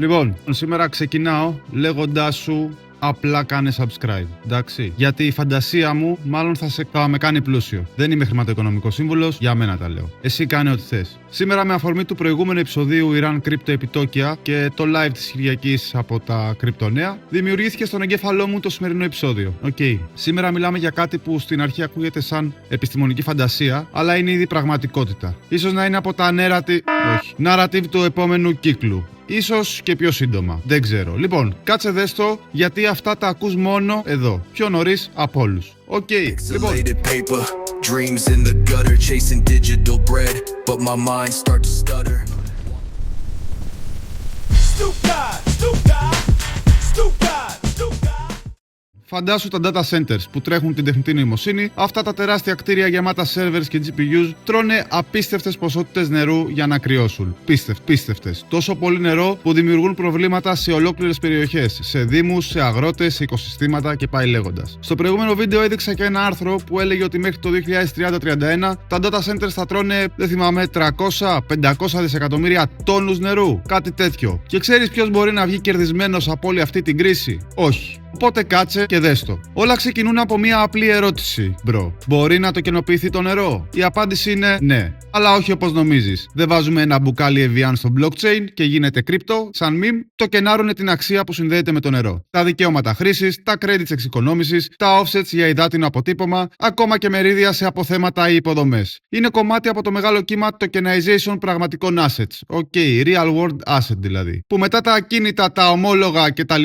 Λοιπόν, σήμερα ξεκινάω λέγοντάς σου απλά κάνε subscribe, εντάξει. Γιατί η φαντασία μου μάλλον θα με κάνει πλούσιο. Δεν είμαι χρηματοοικονομικός σύμβουλος, για μένα τα λέω. Εσύ κάνε ό,τι θες. Σήμερα, με αφορμή του προηγούμενου επεισοδίου Ιράν κρύπτο επιτόκια και το live της Κυριακής από τα κρυπτονέα, δημιουργήθηκε στον εγκέφαλό μου το σημερινό επεισόδιο. Σήμερα μιλάμε για κάτι που στην αρχή ακούγεται σαν επιστημονική φαντασία, αλλά είναι ήδη πραγματικότητα. Ίσως να είναι από τα narrative του επόμενου κύκλου. Ίσως και πιο σύντομα. Δεν ξέρω. Λοιπόν, κάτσε δες το, γιατί αυτά τα ακούς μόνο εδώ. Πιο νωρίς από όλους. Λοιπόν. Φαντάσου τα data centers που τρέχουν την τεχνητή νοημοσύνη, αυτά τα τεράστια κτίρια γεμάτα servers και GPUs τρώνε απίστευτες ποσότητες νερού για να κρυώσουν. Πίστευτες. Τόσο πολύ νερό που δημιουργούν προβλήματα σε ολόκληρες περιοχές, σε δήμους, σε αγρότες, σε οικοσυστήματα και πάει λέγοντας. Στο προηγούμενο βίντεο έδειξα και ένα άρθρο που έλεγε ότι μέχρι το 2030-31 τα data centers θα τρώνε, δεν θυμάμαι, 300-500 δισεκατομμύρια τόνους νερού. Κάτι τέτοιο. Και ξέρεις ποιος μπορεί να βγει κερδισμένος από όλη αυτή την κρίση? Όχι. Οπότε κάτσε και δες το. Όλα ξεκινούν από μια απλή ερώτηση, μπρο. Μπορεί να τοκενοποιηθεί το νερό? Η απάντηση είναι ναι. Αλλά όχι όπως νομίζεις. Δεν βάζουμε ένα μπουκάλι Evian στο blockchain και γίνεται κρύπτο, σαν meme, τοκενάρουνε την αξία που συνδέεται με το νερό. Τα δικαιώματα χρήσης, τα credits εξοικονόμησης, τα offsets για υδάτινο αποτύπωμα, ακόμα και μερίδια σε αποθέματα ή υποδομές. Είναι κομμάτι από το μεγάλο κύμα tokenization πραγματικών assets. Real world asset δηλαδή. Που μετά τα ακίνητα, τα ομόλογα κτλ.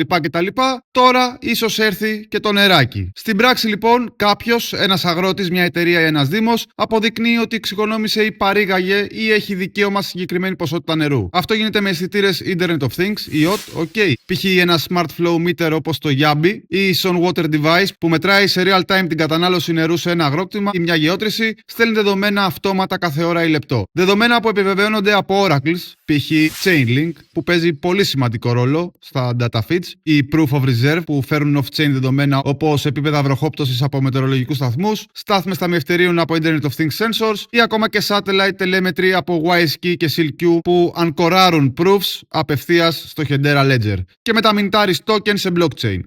Τώρα ίσως έρθει και το νεράκι. Στην πράξη λοιπόν, κάποιος, ένας αγρότης, μια εταιρεία ή ένας δήμος, αποδεικνύει ότι εξοικονόμησε ή παρήγαγε ή έχει δικαίωμα σε συγκεκριμένη ποσότητα νερού. Αυτό γίνεται με αισθητήρες Internet of Things, IoT, π.χ. ένα smart flow meter όπως το Yabi ή Son Water Device που μετράει σε real time την κατανάλωση νερού σε ένα αγρόκτημα ή μια γεώτρηση, στέλνει δεδομένα αυτόματα κάθε ώρα ή λεπτό. Δεδομένα που επιβεβαιώνονται από oracles, π.χ. Chainlink, που παίζει πολύ σημαντικό ρόλο στα data feeds, ή Proof of Reserve, που φέρνουν off-chain δεδομένα όπως επίπεδα βροχόπτωσης από μετεωρολογικούς σταθμούς, στάθμες ταμιευτηρίων από Internet of Things sensors ή ακόμα και satellite telemetry από WiseKey και SealQ που ανκοράρουν proofs απευθείας στο Hedera Ledger και μεταμυντάρεις token σε blockchain.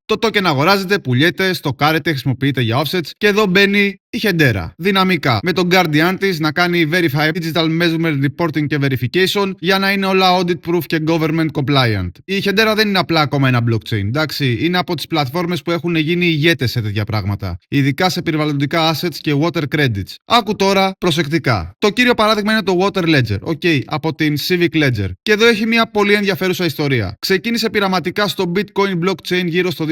Το token αγοράζεται, πουλιέται, στοκάρεται, χρησιμοποιείται για offsets και εδώ μπαίνει η Hedera, δυναμικά, με τον Guardian της να κάνει Verify Digital Measurement Reporting και Verification για να είναι όλα audit proof και government compliant. Η Hedera δεν είναι απλά ακόμα ένα blockchain, εντάξει, είναι από τις πλατφόρμες που έχουν γίνει ηγέτες σε τέτοια πράγματα, ειδικά σε περιβαλλοντικά assets και water credits. Άκου τώρα προσεκτικά. Το κύριο παράδειγμα είναι το Water Ledger, από την Civic Ledger. Και εδώ έχει μια πολύ ενδιαφέρουσα ιστορία. Ξεκίνησε πειραματικά στο Bitcoin blockchain γύρω στο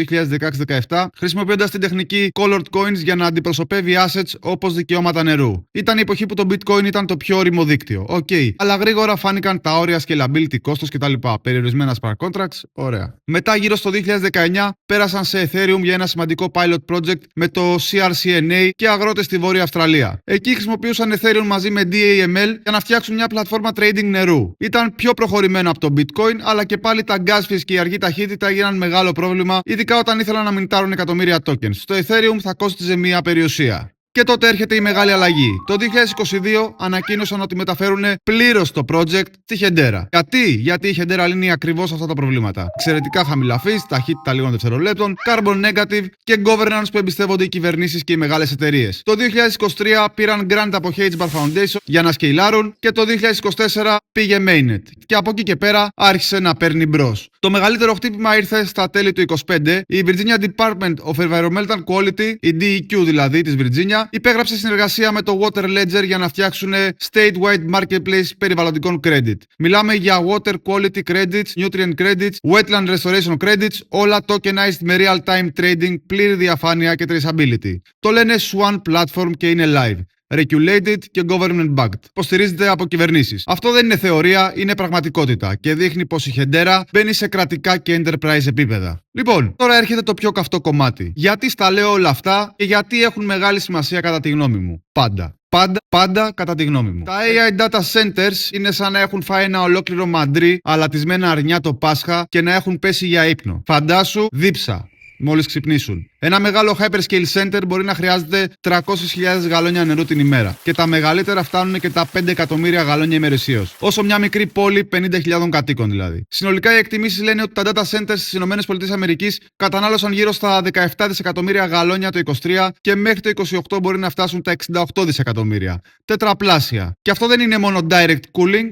2016-17, χρησιμοποιώντας την τεχνική Colored Coins για να αντιπροσωπεύει assets όπως δικαιώματα νερού. Ήταν η εποχή που το Bitcoin ήταν το πιο όριμο δίκτυο. Αλλά γρήγορα φάνηκαν τα όρια scalability, κόστος κτλ. Περιορισμένα smart contracts, ωραία. Μετά, γύρω στο 2019, πέρασαν σε Ethereum για ένα σημαντικό pilot project με το CRCNA και αγρότες στη Βόρεια Αυστραλία. Εκεί χρησιμοποιούσαν Ethereum μαζί με DAML για να φτιάξουν μια πλατφόρμα trading νερού. Ήταν πιο προχωρημένο από το Bitcoin, αλλά και πάλι τα gas fees και η αργή ταχύτητα έγιναν μεγάλο πρόβλημα, ειδικά όταν ήθελαν να μιντάρουν εκατομμύρια tokens. Στο Ethereum θα κόστιζε μια περιουσία. Και τότε έρχεται η μεγάλη αλλαγή. Το 2022 ανακοίνωσαν ότι μεταφέρουν πλήρως το project στη Hedera. Γιατί η Hedera λύνει ακριβώς αυτά τα προβλήματα. Εξαιρετικά χαμηλά fees, ταχύτητα λίγων δευτερολέπτων, carbon negative και governance που εμπιστεύονται οι κυβερνήσεις και οι μεγάλες εταιρείες. Το 2023 πήραν grant από HBAR Foundation για να σκεϊλάρουν και το 2024 πήγε mainnet. Και από εκεί και πέρα άρχισε να παίρνει μπρος. Το μεγαλύτερο χτύπημα ήρθε στα τέλη του 2025. Η Virginia Department of Environmental Quality, η DEQ δηλαδή της Virginia, υπέγραψε συνεργασία με το Water Ledger για να φτιάξουν statewide marketplace περιβαλλοντικών credit. Μιλάμε για Water Quality Credits, Nutrient Credits, Wetland Restoration Credits, όλα tokenized με real-time trading, πλήρη διαφάνεια και traceability. Το λένε Swan Platform και είναι live. Regulated και government backed. Υποστηρίζεται από κυβερνήσεις. Αυτό δεν είναι θεωρία, είναι πραγματικότητα και δείχνει πως η Hedera μπαίνει σε κρατικά και enterprise επίπεδα. Λοιπόν, τώρα έρχεται το πιο καυτό κομμάτι. Γιατί στα λέω όλα αυτά και γιατί έχουν μεγάλη σημασία κατά τη γνώμη μου? Πάντα κατά τη γνώμη μου. Τα AI data centers είναι σαν να έχουν φάει ένα ολόκληρο μαντρί αλατισμένα αρνιά το Πάσχα και να έχουν πέσει για ύπνο. Φαντάσου δίψα μόλις ξυπνήσουν. Ένα μεγάλο hyperscale center μπορεί να χρειάζεται 300.000 γαλόνια νερού την ημέρα και τα μεγαλύτερα φτάνουν και τα 5 εκατομμύρια γαλόνια ημερησίως. Όσο μια μικρή πόλη 50.000 κατοίκων δηλαδή. Συνολικά οι εκτιμήσεις λένε ότι τα data centers στις ΗΠΑ κατανάλωσαν γύρω στα 17 δισεκατομμύρια γαλόνια το 23 και μέχρι το 28 μπορεί να φτάσουν τα 68 δισεκατομμύρια. Τετραπλάσια. Και αυτό δεν είναι μόνο direct cooling,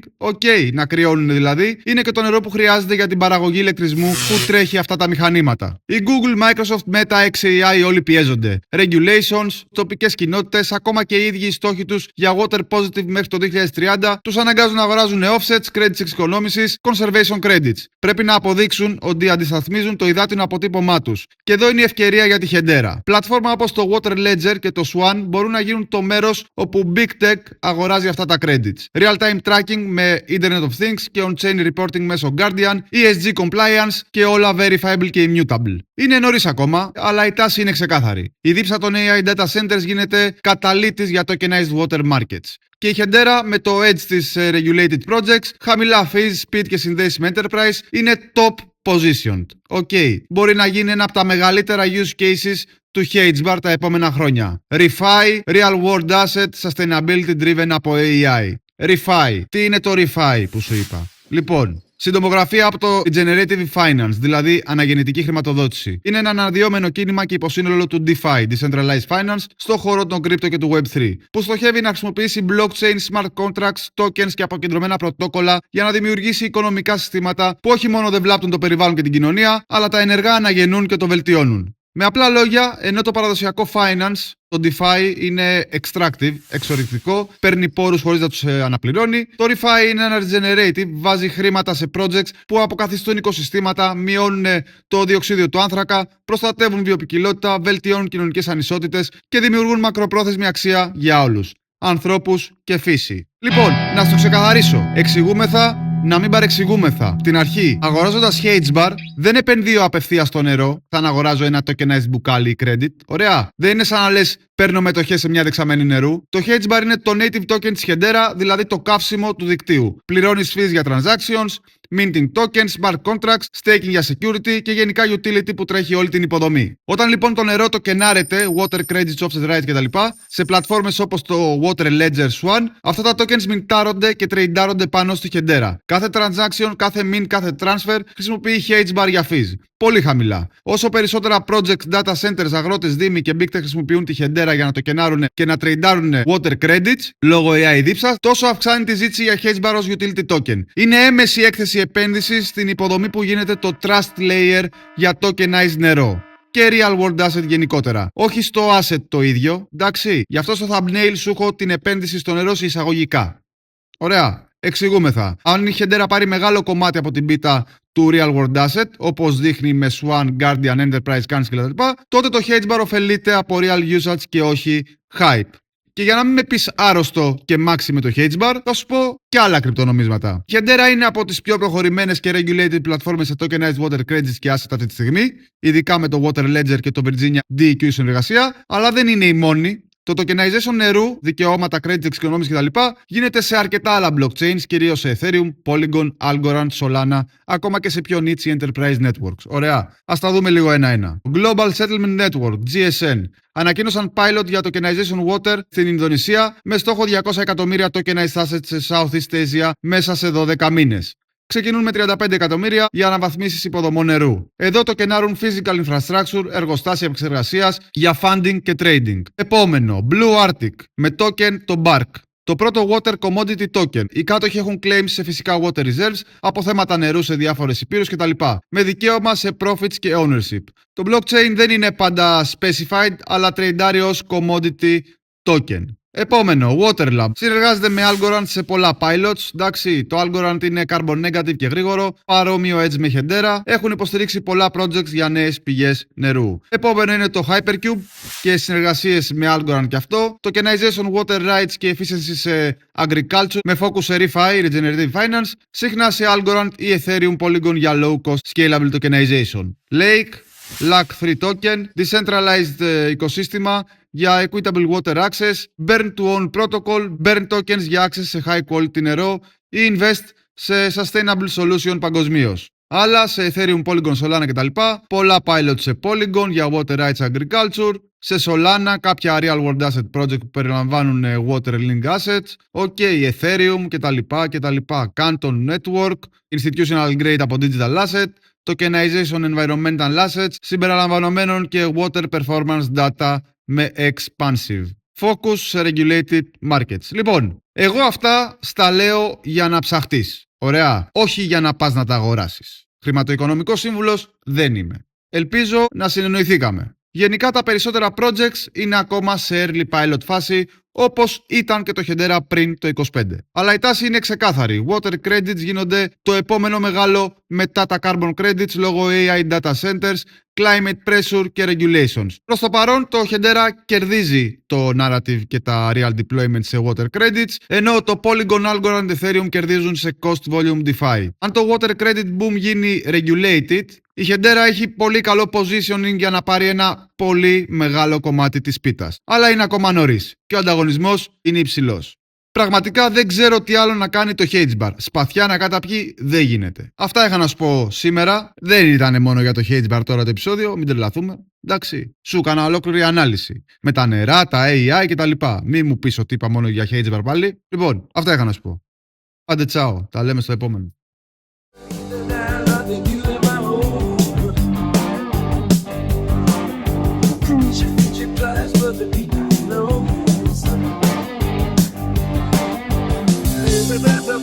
να κρυώνουν δηλαδή, είναι και το νερό που χρειάζεται για την παραγωγή ηλεκτρισμού που τρέχει αυτά τα μηχανήματα. Η Google, Microsoft, Meta, XAI όλοι πιέζονται. Regulations, τοπικές κοινότητες, ακόμα και οι ίδιοι οι στόχοι τους για water positive μέχρι το 2030 τους αναγκάζουν να αγοράζουν offsets, credits εξοικονόμησης, conservation credits. Πρέπει να αποδείξουν ότι αντισταθμίζουν το υδάτινο αποτύπωμά τους. Και εδώ είναι η ευκαιρία για τη Hedera. Πλατφόρμα όπως το Water Ledger και το Swan μπορούν να γίνουν το μέρος όπου Big Tech αγοράζει αυτά τα credits. Real-time tracking με Internet of Things και on-chain reporting μέσω Guardian, ESG compliance και όλα verifiable και immutable. Είναι νωρίς ακόμα, αλλά η τάση είναι ξεκάθαρη. Η δίψα των AI data centers γίνεται καταλύτης για tokenized water markets. Και η Hedera με το edge της regulated projects, χαμηλά fees, speed και συνδέσεις με enterprise είναι top positioned. Μπορεί να γίνει ένα από τα μεγαλύτερα use cases του HBAR τα επόμενα χρόνια. ReFi, Real World Asset, Sustainability Driven από AI. ReFi. Τι είναι το ReFi που σου είπα? Λοιπόν, συντομογραφία από το Generative Finance, δηλαδή αναγεννητική χρηματοδότηση. Είναι ένα αναδυόμενο κίνημα και υποσύνολο του DeFi, Decentralized Finance, στο χώρο των crypto και του Web3, που στοχεύει να χρησιμοποιήσει blockchain, smart contracts, tokens και αποκεντρωμένα πρωτόκολλα για να δημιουργήσει οικονομικά συστήματα που όχι μόνο δεν βλάπτουν το περιβάλλον και την κοινωνία, αλλά τα ενεργά αναγεννούν και το βελτιώνουν. Με απλά λόγια, ενώ το παραδοσιακό finance, το DeFi είναι extractive, εξορυκτικό, παίρνει πόρους χωρίς να τους αναπληρώνει. Το ReFi είναι ένα regenerative, βάζει χρήματα σε projects που αποκαθιστούν οικοσυστήματα, μειώνουν το διοξείδιο του άνθρακα, προστατεύουν βιοποικιλότητα, βελτιώνουν κοινωνικές ανισότητες και δημιουργούν μακροπρόθεσμη αξία για όλους, ανθρώπους και φύση. Λοιπόν, να στο ξεκαθαρίσω. Εξηγούμεθα να μην παρεξηγούμεθα. Την αρχή, αγοράζοντας HBAR, δεν επενδύω απευθείας στο νερό, θα να αγοράζω ένα tokenized μπουκάλι ή credit. Ωραία. Δεν είναι σαν να λες παίρνω μετοχές σε μια δεξαμένη νερού. Το HBAR είναι το native token της Hedera, δηλαδή το καύσιμο του δικτύου. Πληρώνεις fees για transactions, minting tokens, smart contracts, staking για security και γενικά utility που τρέχει όλη την υποδομή. Όταν λοιπόν το νερό το κενάρεται, water credits, offset rights κτλ., σε πλατφόρμες όπως το Water Ledger Swan, αυτά τα tokens μιντάρονται και τρεϊντάρονται πάνω στη Hedera. Κάθε transaction, κάθε mint, κάθε transfer χρησιμοποιεί HBAR για fees. Πολύ χαμηλά. Όσο περισσότερα projects, data centers, αγρότες, δήμοι και big tech χρησιμοποιούν τη Hedera για να το κενάρουν και να τρεϊντάρουν water credits λόγω AI δίψας, τόσο αυξάνει τη ζήτηση για HBAR ως utility token. Είναι έμεση έκθεση επένδυσης στην υποδομή που γίνεται το trust layer για tokenized νερό. Και real world asset γενικότερα. Όχι στο asset το ίδιο, εντάξει. Γι' αυτό στο thumbnail σου έχω την επένδυση στο νερό σε εισαγωγικά. Ωραία. Εξηγούμεθα. Αν η Hedera πάρει μεγάλο κομμάτι από την πίτα του real world asset, όπως δείχνει με Swan, Guardian, Enterprise, Cannes κτλ., τότε το HBAR ωφελείται από real usage και όχι hype. Και για να μην με πεις άρρωστο και μάξι με το HBAR, θα σου πω και άλλα κρυπτονομίσματα. Η Hedera είναι από τις πιο προχωρημένες και regulated πλατφόρμες σε tokenized water credits και asset αυτή τη στιγμή, ειδικά με το Water Ledger και το Virginia DEQ συνεργασία, αλλά δεν είναι η μόνη. Το tokenization νερού, δικαιώματα, credits, εξοικονόμηση κτλ. Γίνεται σε αρκετά άλλα blockchains, κυρίως σε Ethereum, Polygon, Algorand, Solana, ακόμα και σε πιο niche enterprise networks. Ωραία. Ας τα δούμε λίγο ένα-ένα. Global Settlement Network, GSN, ανακοίνωσαν pilot για tokenization water στην Ινδονησία με στόχο 200 εκατομμύρια tokenized assets σε Southeast Asia μέσα σε 12 μήνες. Ξεκινούν με 35 εκατομμύρια για αναβαθμίσεις υποδομών νερού. Εδώ το κενάρουν physical infrastructure, εργοστάσια επεξεργασίας για funding και trading. Επόμενο, Blue Arctic, με token το BARC. Το πρώτο Water Commodity Token. Οι κάτοχοι έχουν claims σε φυσικά water reserves, αποθέματα νερού σε διάφορες υπήρους κτλ. Με δικαίωμα σε profits και ownership. Το blockchain δεν είναι πάντα specified, αλλά τρεϊντάρει ως commodity token. Επόμενο, Waterlab. Συνεργάζεται με Algorand σε πολλά pilots. Εντάξει, το Algorand είναι carbon negative και γρήγορο. Παρόμοιο edge με Hedera. Έχουν υποστηρίξει πολλά projects για νέες πηγές νερού. Επόμενο είναι το Hypercube και συνεργασίες με Algorand και αυτό. Tokenization, water rights και efficiency σε agriculture με focus σε ReFi, Regenerative Finance. Συχνά σε Algorand ή Ethereum Polygon για low cost scalable tokenization. Lake, LAC3 token, decentralized οικοσύστημα για equitable water access, burn to own protocol, burn tokens για access σε high quality νερό ή invest σε sustainable solution παγκοσμίως. Αλλά σε Ethereum, Polygon, Solana κτλ. Πολλά pilots σε Polygon για Water Rights Agriculture. Σε Solana κάποια Real World Asset Project που περιλαμβάνουν Water Link Assets. Ethereum κτλ. Canton Network. Institutional Grade από Digital Asset. Tokenization Environmental Assets. Συμπεριλαμβανομένων και Water Performance Data με Expansive. Focus σε Regulated Markets. Λοιπόν, εγώ αυτά στα λέω για να ψαχτείς. Ωραία. Όχι για να πας να τα αγοράσεις. Χρηματοοικονομικός σύμβουλος δεν είμαι. Ελπίζω να συνεννοηθήκαμε. Γενικά τα περισσότερα projects είναι ακόμα σε early pilot φάση, όπως ήταν και το Hedera πριν το 25. Αλλά η τάση είναι ξεκάθαρη. Water credits γίνονται το επόμενο μεγάλο μετά τα carbon credits λόγω AI data centers, climate pressure και regulations. Προς το παρόν το Hedera κερδίζει το narrative και τα real deployment σε water credits, ενώ το Polygon, Algorand, Ethereum κερδίζουν σε cost volume DeFi. Αν το water credit boom γίνει regulated, η Hedera έχει πολύ καλό positioning για να πάρει ένα πολύ μεγάλο κομμάτι της πίτας. Αλλά είναι ακόμα νωρίς και ο ανταγωνισμός είναι υψηλός. Πραγματικά δεν ξέρω τι άλλο να κάνει το HBAR. Σπαθιά να καταπιεί δεν γίνεται. Αυτά είχα να σου πω σήμερα. Δεν ήταν μόνο για το HBAR τώρα το επεισόδιο, μην τρελαθούμε. Εντάξει, σου έκανα ολόκληρη ανάλυση. Με τα νερά, τα AI κτλ. Μην μου πεις ότι είπα μόνο για HBAR πάλι. Λοιπόν, αυτά είχα να σου πω. Άντε τσάω, τα λέμε στο επόμενο. Bye.